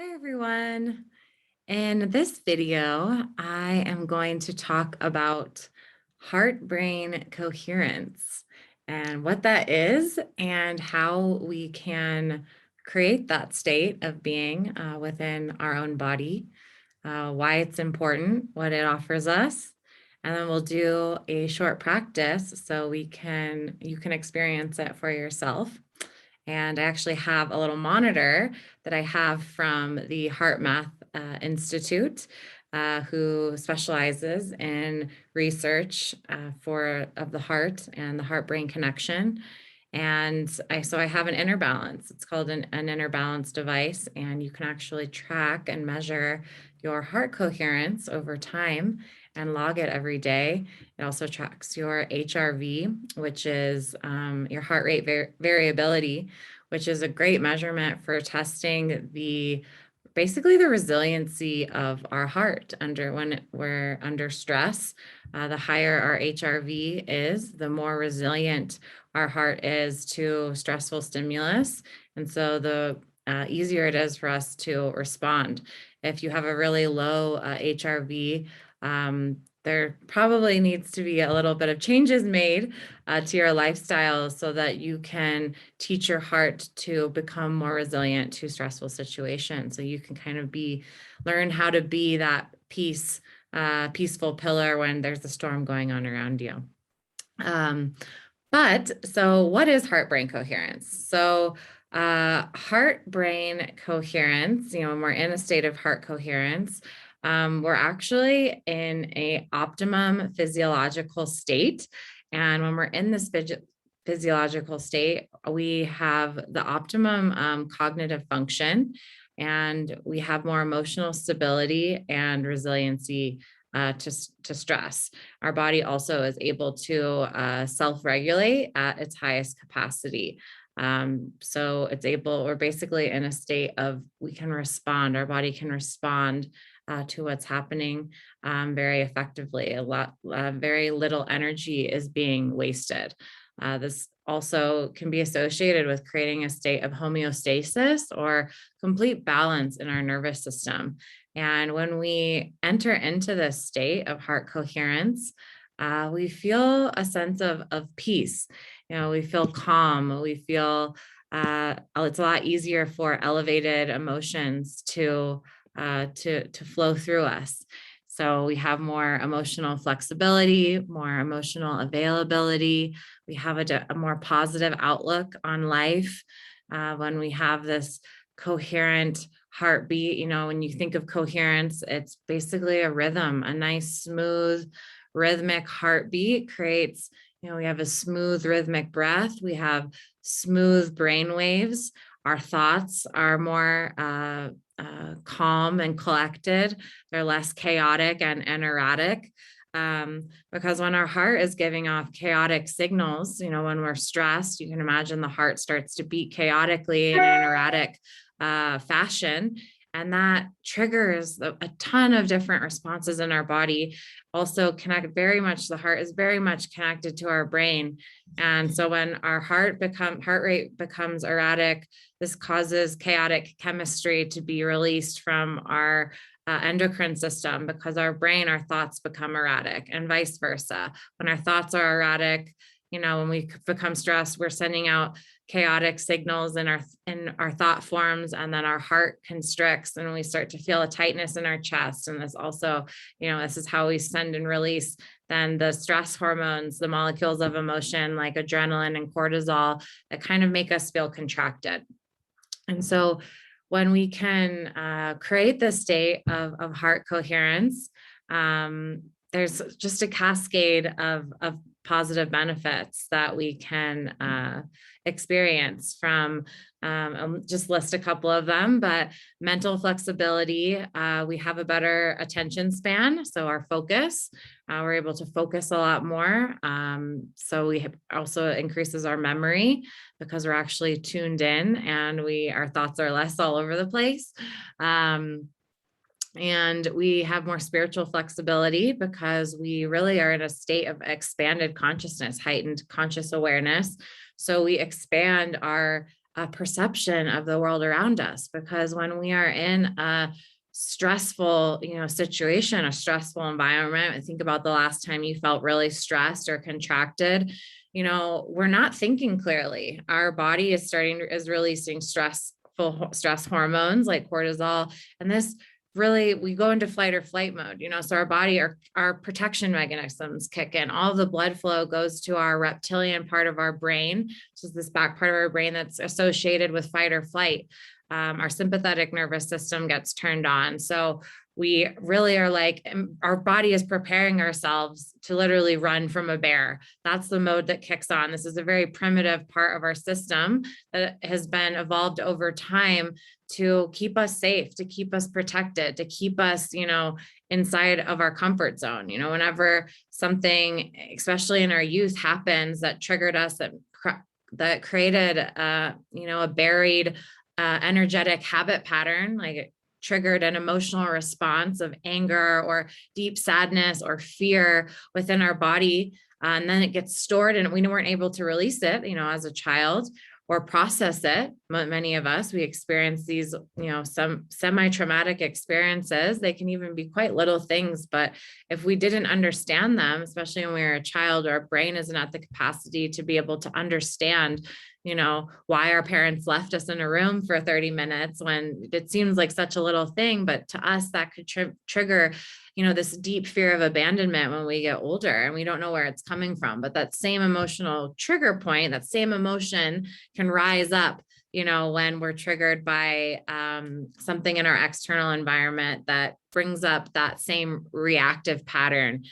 Hi, everyone. In this video, I am going to talk about heart-brain coherence and what that is and how we can create that state of being within our own body, why it's important, what it offers us. And then we'll do a short practice so you can experience it for yourself. And I actually have a little monitor that I have from the Heart Math Institute, who specializes in research of the heart and the heart-brain connection. And so I have an inner balance. It's called an inner balance device, and you can actually track and measure your heart coherence over time and log it every day. It also tracks your HRV, which is your heart rate variability, which is a great measurement for testing basically the resiliency of our heart when we're under stress. The higher our HRV is, the more resilient our heart is to stressful stimulus. And so the easier it is for us to respond. If you have a really low HRV, there probably needs to be a little bit of changes made to your lifestyle so that you can teach your heart to become more resilient to stressful situations. So you can kind of learn how to be that peaceful pillar when there's a storm going on around you. So what is heart-brain coherence? So heart-brain coherence, when we're in a state of heart coherence, we're actually in a optimum physiological state. And when we're in this physiological state, we have the optimum cognitive function, and we have more emotional stability and resiliency to stress. Our body also is able to self-regulate at its highest capacity. So we're basically in a state of, we can respond, our body can respond to what's happening very effectively. Very little energy is being wasted. This also can be associated with creating a state of homeostasis or complete balance in our nervous system. And when we enter into this state of heart coherence, we feel a sense of peace. We feel calm. We feel it's a lot easier for elevated emotions to flow through us. So we have more emotional flexibility, more emotional availability. We have a more positive outlook on life when we have this coherent heartbeat. When you think of coherence, it's basically a rhythm. A nice, smooth, rhythmic heartbeat creates, we have a smooth, rhythmic breath. We have smooth brain waves. Our thoughts are more calm and collected. They're less chaotic and erratic. Because when our heart is giving off chaotic signals, when we're stressed, you can imagine the heart starts to beat chaotically in an erratic fashion. And that triggers a ton of different responses in our body. Also the heart is very much connected to our brain. And so when our heart rate becomes erratic, this causes chaotic chemistry to be released from our endocrine system, because our thoughts become erratic, and vice versa. When our thoughts are erratic, when we become stressed, we're sending out chaotic signals in our thought forms, and then our heart constricts and we start to feel a tightness in our chest. And this also, this is how we send and release then the stress hormones, the molecules of emotion like adrenaline and cortisol, that kind of make us feel contracted. And so when we can create this state of heart coherence, there's just a cascade of positive benefits that we can experience from. Just list a couple of them, but mental flexibility, we have a better attention span, so our focus, we're able to focus a lot more. So also increases our memory, because we're actually tuned in and our thoughts are less all over the place. And we have more spiritual flexibility, because we really are in a state of expanded consciousness, heightened conscious awareness. So we expand our perception of the world around us. Because when we are in a stressful, situation, a stressful environment, and think about the last time you felt really stressed or contracted, we're not thinking clearly. Our body is releasing stress hormones like cortisol. And this really, we go into fight or flight mode, so our body, our protection mechanisms kick in. All the blood flow goes to our reptilian part of our brain, which is this back part of our brain that's associated with fight or flight. Our sympathetic nervous system gets turned on. So we really are like, our body is preparing ourselves to literally run from a bear. That's the mode that kicks on. This is a very primitive part of our system that has been evolved over time to keep us safe, to keep us protected, to keep us, inside of our comfort zone. Whenever something, especially in our youth, happens that triggered us, that created, a buried, energetic habit pattern, like it triggered an emotional response of anger or deep sadness or fear within our body. And then it gets stored and we weren't able to release it, as a child or process it. Many of us, we experience these, some semi-traumatic experiences. They can even be quite little things, but if we didn't understand them, especially when we were a child, our brain isn't at the capacity to be able to understand why our parents left us in a room for 30 minutes when it seems like such a little thing, but to us that could trigger, this deep fear of abandonment when we get older and we don't know where it's coming from. But that same emotional trigger point, that same emotion can rise up, when we're triggered by something in our external environment that brings up that same reactive pattern,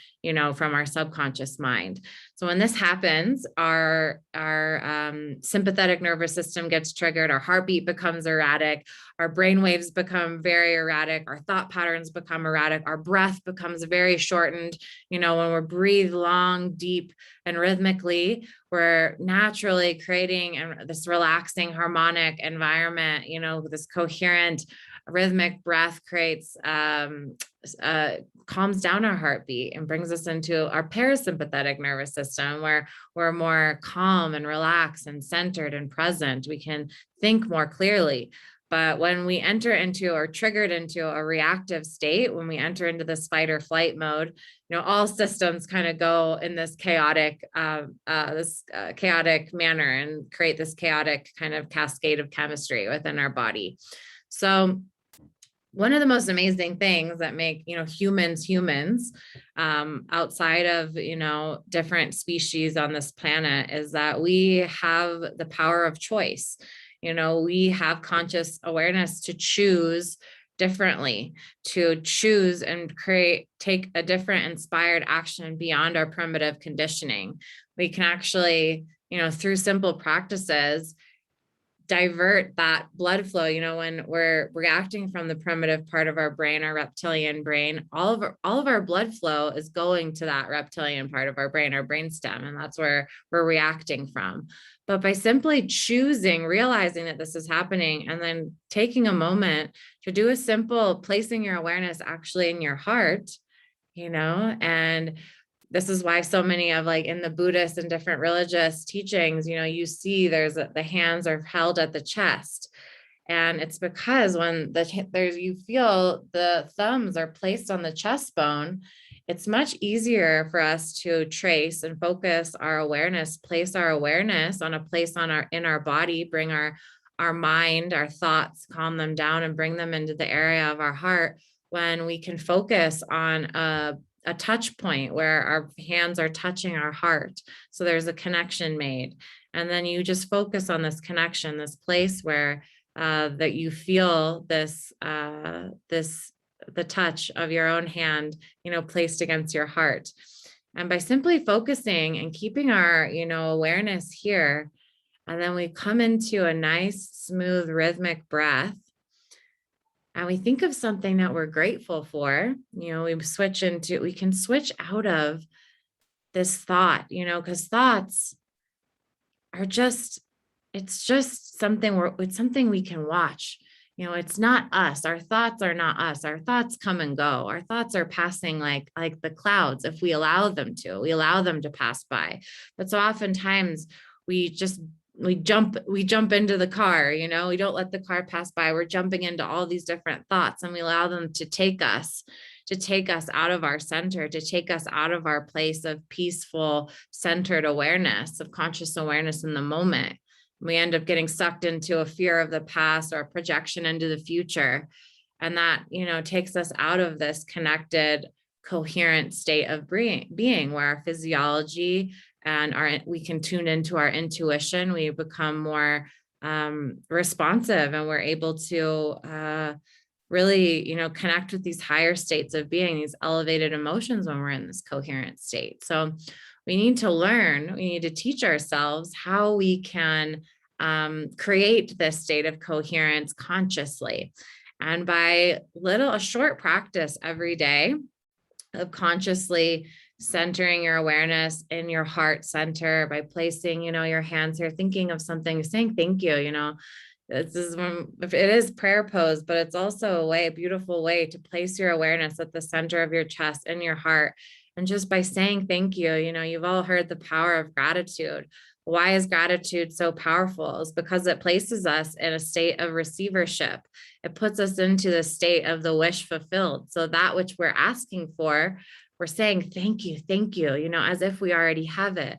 from our subconscious mind. So when this happens, our sympathetic nervous system gets triggered, our heartbeat becomes erratic, our brain waves become very erratic, our thought patterns become erratic, our breath becomes very shortened. When we breathe long, deep, and rhythmically, we're naturally creating this relaxing, harmonic environment, this coherent, rhythmic breath creates, calms down our heartbeat and brings us into our parasympathetic nervous system where we're more calm and relaxed and centered and present. We can think more clearly. But when we enter into or triggered into a reactive state, when we enter into this fight or flight mode, all systems kind of go in this chaotic manner and create this chaotic kind of cascade of chemistry within our body. So one of the most amazing things that make, humans outside of, different species on this planet is that we have the power of choice. We have conscious awareness to choose differently, to choose and take a different inspired action beyond our primitive conditioning. We can actually, through simple practices, divert that blood flow. When we're reacting from the primitive part of our brain, our reptilian brain, all of our blood flow is going to that reptilian part of our brain, our brainstem, and that's where we're reacting from. But by simply choosing, realizing that this is happening, and then taking a moment to do a simple placing your awareness actually in your heart, and this is why so many of in the Buddhist and different religious teachings, you see the hands are held at the chest. And it's because when you feel the thumbs are placed on the chest bone, it's much easier for us to trace and focus our awareness, place our awareness on a place in our body, bring our mind, our thoughts, calm them down and bring them into the area of our heart when we can focus on a touch point where our hands are touching our heart. So there's a connection made. And then you just focus on this connection, this place where that you feel the touch of your own hand, placed against your heart. And by simply focusing and keeping our, awareness here, and then we come into a nice, smooth, rhythmic breath. And we think of something that we're grateful for, we can switch out of this thought, because thoughts are it's something we can watch. It's not us. Our thoughts are not us. Our thoughts come and go. Our thoughts are passing like the clouds if we allow them to pass by. But so oftentimes we just we jump into the car, you know, we don't let the car pass by. We're jumping into all these different thoughts, and we allow them to take us out of our center, to take us out of our place of peaceful, centered awareness, of conscious awareness in the moment. We end up getting sucked into a fear of the past or a projection into the future. And that, you know, takes us out of this connected, coherent state of being where our physiology and we can tune into our intuition. We become more responsive, and we're able to really, you know, connect with these higher states of being, these elevated emotions when we're in this coherent state. So we need to teach ourselves how we can create this state of coherence consciously. And by a short practice every day of consciously centering your awareness in your heart center, by placing, you know, your hands here, thinking of something, saying thank you, you know, this is it is prayer pose, but it's also a beautiful way to place your awareness at the center of your chest and your heart. And just by saying thank you, you know, you've all heard the power of gratitude. Why is gratitude so powerful? Is because it places us in a state of receivership. It puts us into the state of the wish fulfilled. So that which we're asking for, we're saying thank you, you know, as if we already have it.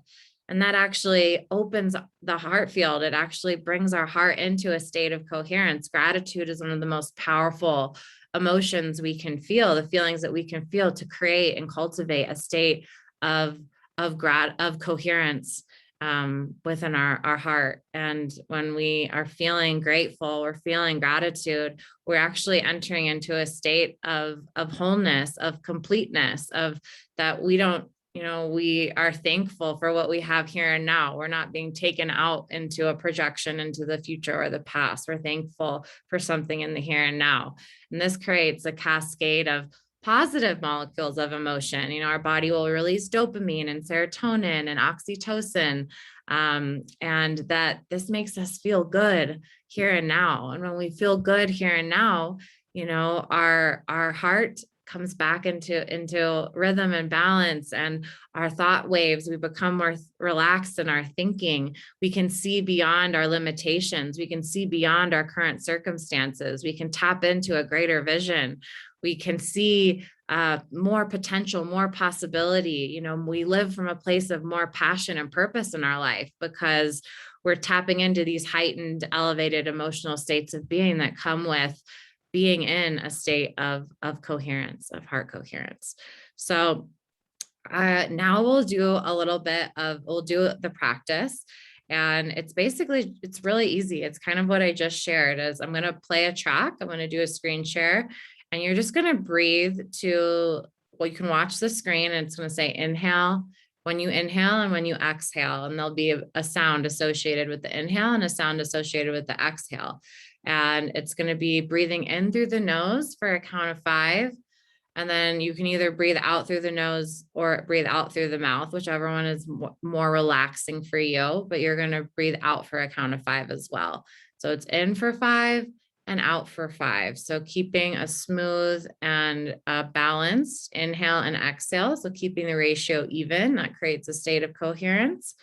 And that actually opens the heart field. It actually brings our heart into a state of coherence. Gratitude is one of the most powerful emotions we can feel, the feelings that we can feel to create and cultivate a state of coherence within our heart. And when we are feeling grateful, we're feeling gratitude, we're actually entering into a state of wholeness, of completeness, of that we don't, you know, we are thankful for what we have here and now. We're not being taken out into a projection into the future or the past. We're thankful for something in the here and now. And this creates a cascade of positive molecules of emotion. You know, our body will release dopamine and serotonin and oxytocin, and that this makes us feel good here and now. And when we feel good here and now, you know, our heart comes back into rhythm and balance, and our thought waves, we become more relaxed in our thinking. We can see beyond our limitations. We can see beyond our current circumstances. We can tap into a greater vision. We can see more potential, more possibility. You know, we live from a place of more passion and purpose in our life because we're tapping into these heightened, elevated emotional states of being that come with being in a state of coherence, of heart coherence. So now we'll do the practice. And it's really easy. It's kind of what I just shared. Is I'm going to play a track. I'm going to do a screen share, and you're just going to breathe to, well, you can watch the screen, and it's going to say inhale when you inhale and when you exhale. And there'll be a sound associated with the inhale and a sound associated with the exhale. And it's going to be breathing in through the nose for a count of 5. And then you can either breathe out through the nose or breathe out through the mouth, whichever one is more relaxing for you, but you're going to breathe out for a count of 5 as well. So it's in for 5 and out for 5. So keeping a smooth and balanced inhale and exhale. So keeping the ratio even, that creates a state of coherence.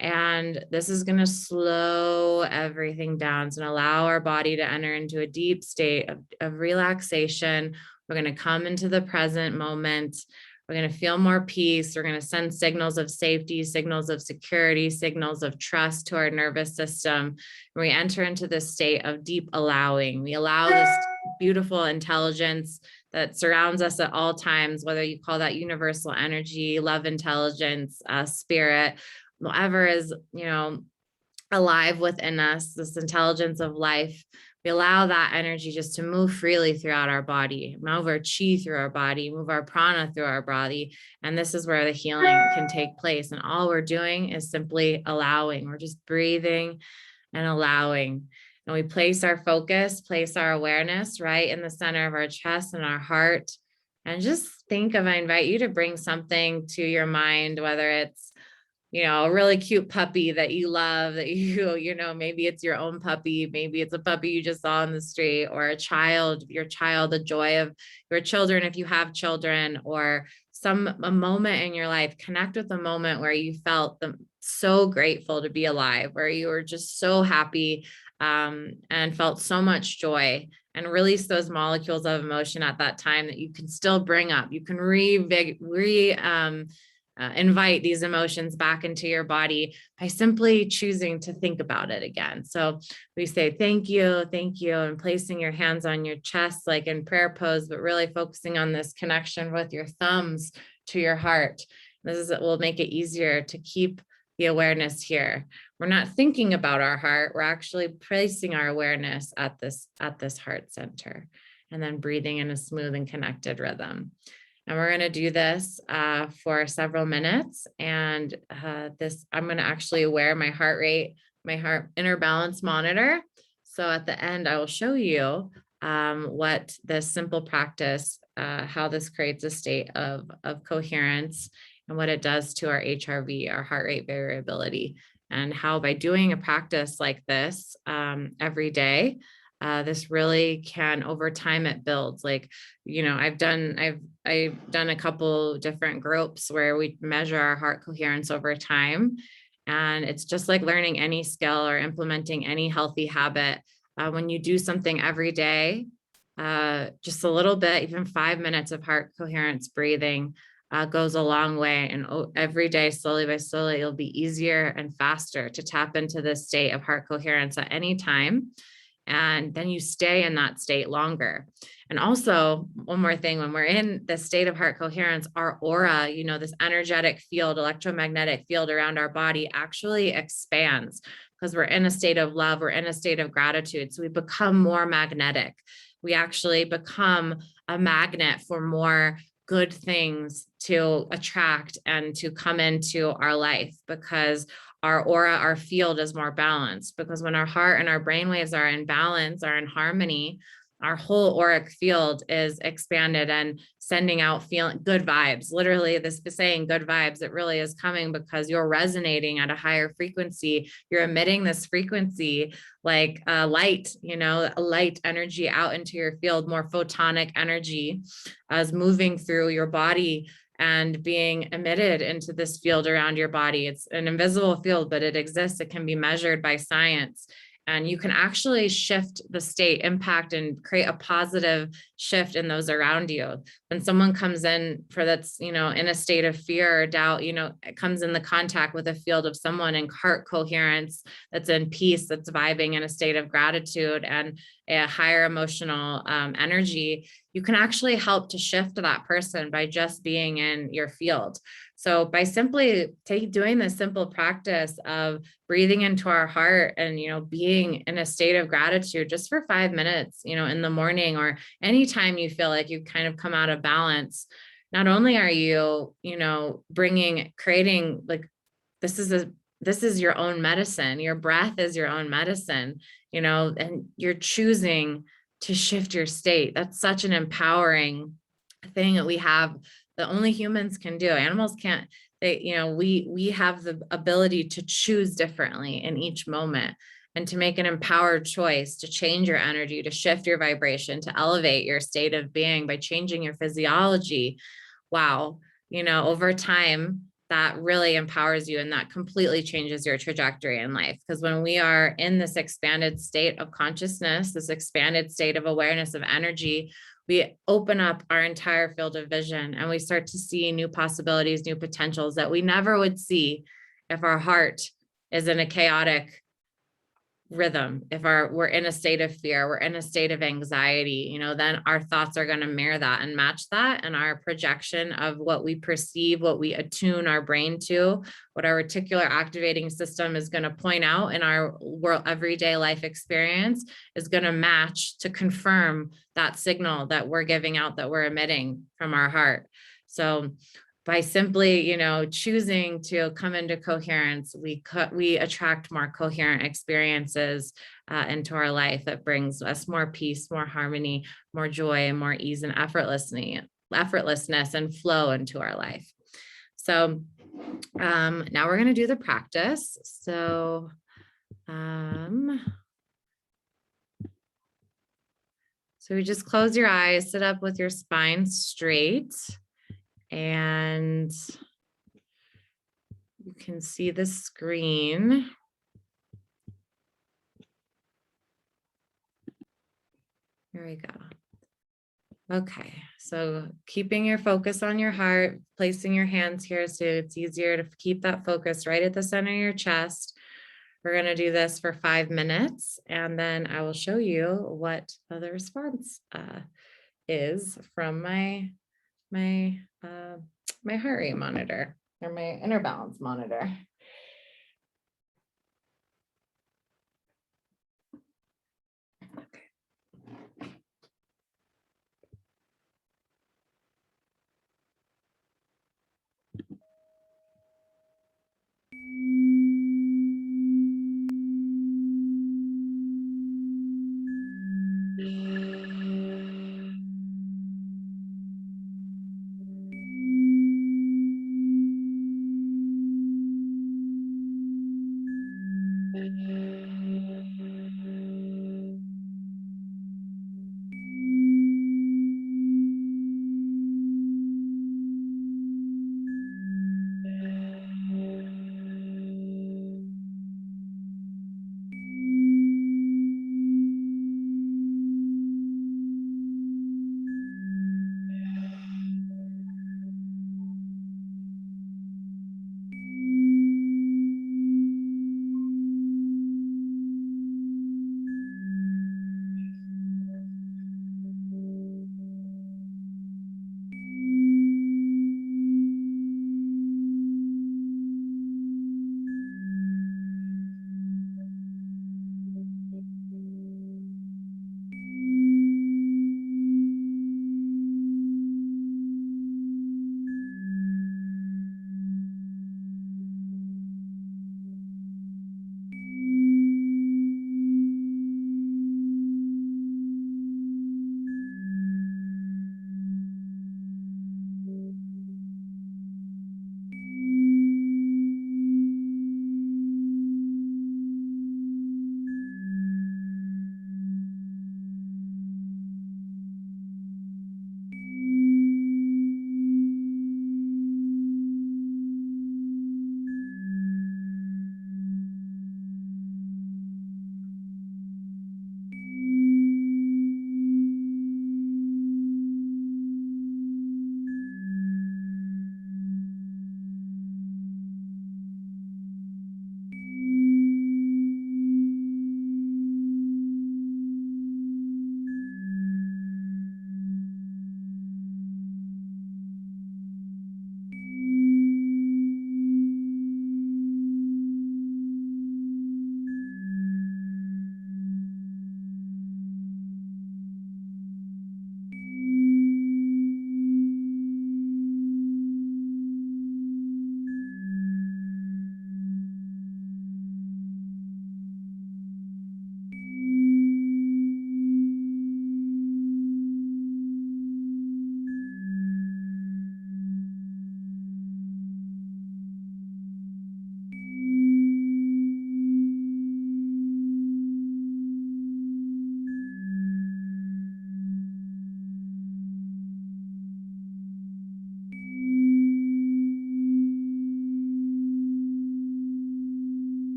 And this is going to slow everything down and allow our body to enter into a deep state of relaxation. We're going to come into the present moment. We're going to feel more peace. We're going to send signals of safety, signals of security, signals of trust to our nervous system. We enter into this state of deep allowing. We allow this beautiful intelligence that surrounds us at all times, whether you call that universal energy, love intelligence, spirit, whatever is, you know, alive within us, this intelligence of life. We allow that energy just to move freely throughout our body, move our chi through our body, move our prana through our body. And this is where the healing can take place. And all we're doing is simply allowing. We're just breathing and allowing. And we place our focus, place our awareness right in the center of our chest and our heart. And just I invite you to bring something to your mind, whether it's, you know, a really cute puppy that you love, that you know, maybe it's your own puppy, maybe it's a puppy you just saw on the street, or your child, the joy of your children, if you have children, or a moment in your life. Connect with the moment where you felt so grateful to be alive, where you were just so happy and felt so much joy, and release those molecules of emotion at that time that you can still bring up. You can invite these emotions back into your body by simply choosing to think about it again. So we say, thank you, and placing your hands on your chest, like in prayer pose, but really focusing on this connection with your thumbs to your heart. Will make it easier to keep the awareness here. We're not thinking about our heart. We're actually placing our awareness at this heart center, and then breathing in a smooth and connected rhythm. And we're going to do this for several minutes. And I'm going to actually wear my heart rate, my heart inner balance monitor. So at the end, I will show you what this simple practice, how this creates a state of coherence, and what it does to our HRV, our heart rate variability, and how by doing a practice like this every day, this really can, over time, it builds. Like, I've done a couple different groups where we measure our heart coherence over time. And it's just like learning any skill or implementing any healthy habit. When you do something every day, just a little bit, even 5 minutes of heart coherence breathing goes a long way. And every day, slowly by slowly, it'll be easier and faster to tap into this state of heart coherence at any time. And then you stay in that state longer. And also, one more thing, when we're in the state of heart coherence, our aura, this energetic field, electromagnetic field around our body actually expands, because we're in a state of love, we're in a state of gratitude. So we become more magnetic. We actually become a magnet for more good things to attract and to come into our life, because our aura, our field is more balanced. Because when our heart and our brain waves are in balance, are in harmony, our whole auric field is expanded and sending out feeling good vibes. Literally, this is saying good vibes. It really is coming because you're resonating at a higher frequency. You're emitting this frequency like light, a light energy out into your field, more photonic energy as moving through your body and being emitted into this field around your body. It's an invisible field, but it exists. It can be measured by science. And you can actually shift the state, impact, and create a positive shift in those around you. When someone comes in that's, in a state of fear or doubt, it comes in the contact with a field of someone in heart coherence, that's in peace, that's vibing in a state of gratitude and a higher emotional energy, you can actually help to shift that person by just being in your field. So by simply doing this simple practice of breathing into our heart and, being in a state of gratitude just for 5 minutes, in the morning, or anytime you feel like you kind of come out of balance, not only are you, creating, like, this is your own medicine. Your breath is your own medicine, and you're choosing to shift your state. That's such an empowering thing that we have, that only humans can do. Animals can't. We have the ability to choose differently in each moment, and to make an empowered choice, to change your energy, to shift your vibration, to elevate your state of being by changing your physiology. Wow. Over time, that really empowers you, and that completely changes your trajectory in life. Because when we are in this expanded state of consciousness, this expanded state of awareness, of energy, we open up our entire field of vision, and we start to see new possibilities, new potentials that we never would see if our heart is in a chaotic rhythm. If we're in a state of fear, we're in a state of anxiety, then our thoughts are going to mirror that and match that. And our projection of what we perceive, what we attune our brain to, what our reticular activating system is going to point out in our world, everyday life experience, is going to match to confirm that signal that we're giving out, that we're emitting from our heart. So by simply, choosing to come into coherence, we attract more coherent experiences into our life that brings us more peace, more harmony, more joy, and more ease and effortlessness and flow into our life. So now we're going to do the practice. So we just close your eyes, sit up with your spine straight, and you can see the screen. Here we go. Okay, so keeping your focus on your heart, placing your hands here so it's easier to keep that focus right at the center of your chest. We're going to do this for 5 minutes, and then I will show you what the response is from my heart rate monitor or my inner balance monitor.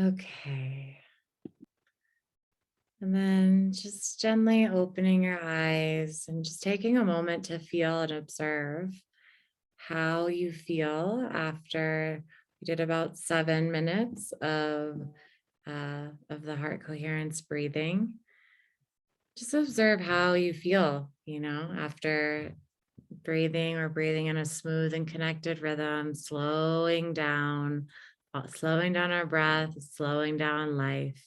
Okay. And then just gently opening your eyes and just taking a moment to feel and observe how you feel after we did about 7 minutes of the heart coherence breathing. Just observe how you feel, after breathing in a smooth and connected rhythm, slowing down our breath, slowing down life,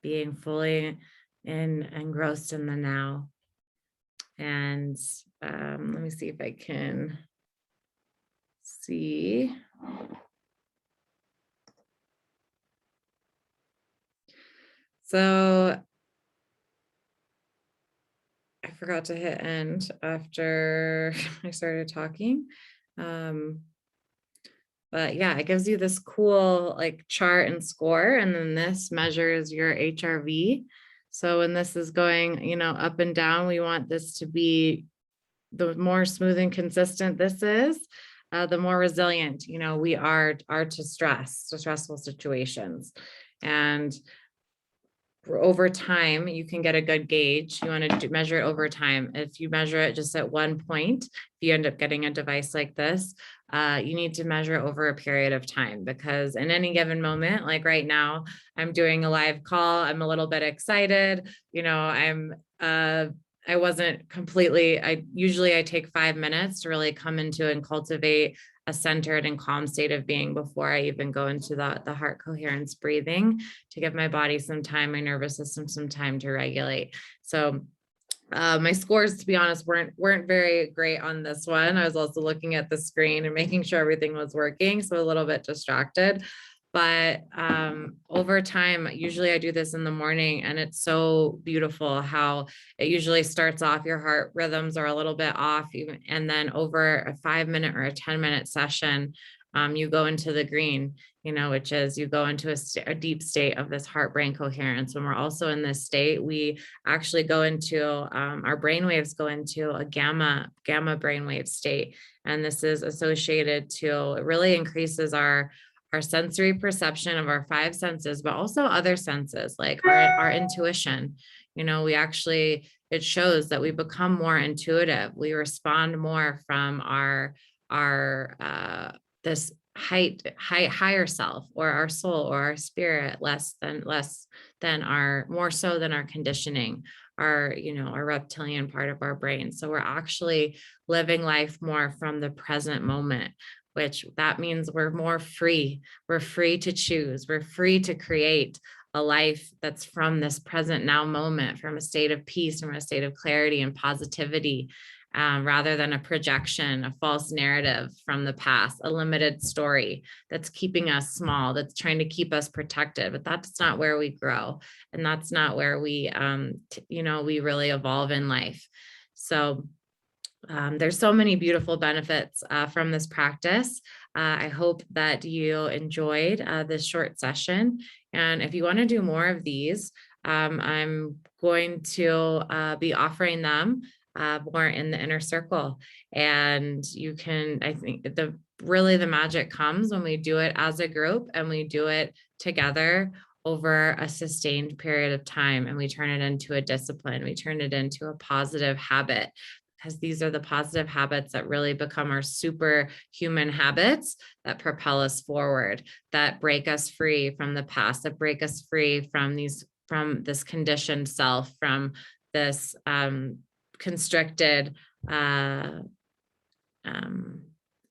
being fully engrossed in the now. And let me see if I can see. So I forgot to hit end after I started talking. But yeah, it gives you this cool like chart and score. And then this measures your HRV. So when this is going, up and down, we want this to be the more smooth and consistent this is, the more resilient, we are to stressful situations. And over time, you can get a good gauge. You want to measure it over time. If you measure it just at one point, if you end up getting a device like this, you need to measure over a period of time, because in any given moment, like right now, I'm doing a live call. I'm a little bit excited. I wasn't completely, I take 5 minutes to really come into and cultivate a centered and calm state of being before I even go into the heart coherence breathing, to give my body some time, my nervous system some time to regulate. So my scores, to be honest, weren't very great on this one. I was also looking at the screen and making sure everything was working, so a little bit distracted. But over time, usually I do this in the morning, and it's so beautiful how it usually starts off, your heart rhythms are a little bit off, and then over a 5-minute or a 10-minute session, you go into the green, which is you go into a deep state of this heart brain coherence. When we're also in this state, we actually go into our brain waves go into a gamma brainwave state, and this is associated to, it really increases our sensory perception of our 5 senses, but also other senses like our intuition. It shows that we become more intuitive. We respond more from our this higher self, or our soul, or our spirit, more so than our conditioning, our reptilian part of our brain. So we're actually living life more from the present moment, which that means we're more free. We're free to choose. We're free to create a life that's from this present now moment, from a state of peace, from a state of clarity and positivity, rather than a projection, a false narrative from the past, a limited story that's keeping us small, that's trying to keep us protected. But that's not where we grow. And that's not where we really evolve in life. So there's so many beautiful benefits from this practice. I hope that you enjoyed this short session. And if you want to do more of these, I'm going to be offering them more in the inner circle. And I think the magic comes when we do it as a group and we do it together over a sustained period of time, and we turn it into a discipline. We turn it into a positive habit, because these are the positive habits that really become our superhuman habits that propel us forward, that break us free from the past, that break us free from this conditioned self, from this constricted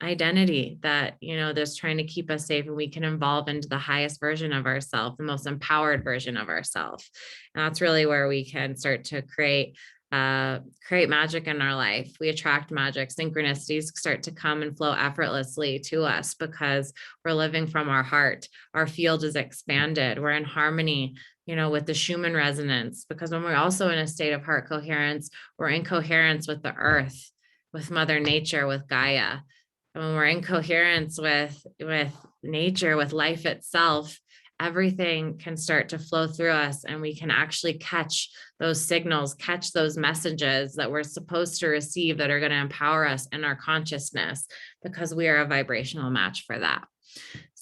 identity that, that's trying to keep us safe, and we can evolve into the highest version of ourselves, the most empowered version of ourselves. And that's really where we can start to create magic in our life. We attract magic. Synchronicities start to come and flow effortlessly to us because we're living from our heart. Our field is expanded. We're in harmony, with the Schumann resonance, because when we're also in a state of heart coherence, we're in coherence with the earth, with Mother Nature, with Gaia. And when we're in coherence with nature, with life itself, everything can start to flow through us, and we can actually catch those signals, catch those messages that we're supposed to receive, that are going to empower us in our consciousness, because we are a vibrational match for that.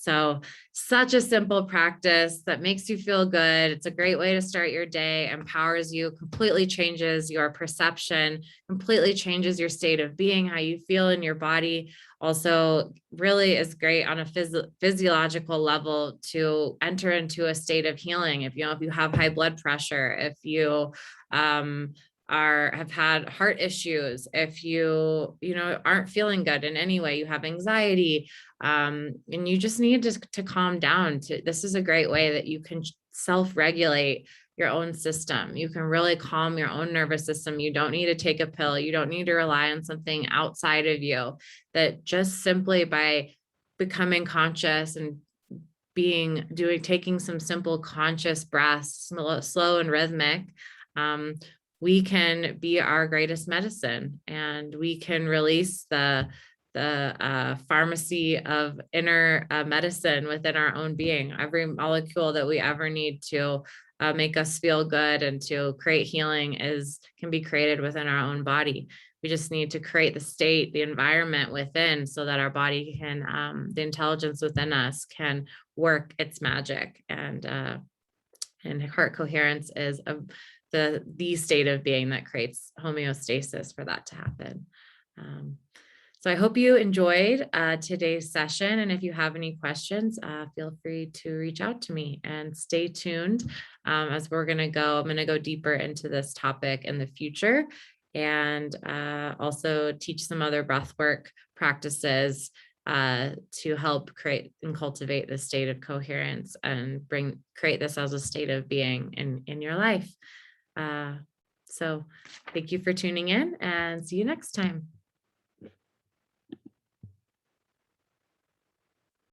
So such a simple practice that makes you feel good. It's a great way to start your day, empowers you, completely changes your perception, completely changes your state of being, how you feel in your body. Also really is great on a physiological level to enter into a state of healing. If you have high blood pressure, if you have had heart issues, if you aren't feeling good in any way, you have anxiety, and you just need to calm down. This is a great way that you can self-regulate your own system. You can really calm your own nervous system. You don't need to take a pill. You don't need to rely on something outside of you. That just simply by becoming conscious and taking some simple conscious breaths, slow and rhythmic, we can be our greatest medicine, and we can release the pharmacy of inner medicine within our own being. Every molecule that we ever need to make us feel good and to create healing can be created within our own body. We just need to create the state, the environment within, so that our body can, the intelligence within us can work its magic. And heart coherence is the state of being that creates homeostasis for that to happen. So I hope you enjoyed today's session. And if you have any questions, feel free to reach out to me, and stay tuned as I'm going to go deeper into this topic in the future, and also teach some other breathwork practices to help create and cultivate the state of coherence and create this as a state of being in your life. So thank you for tuning in, and see you next time.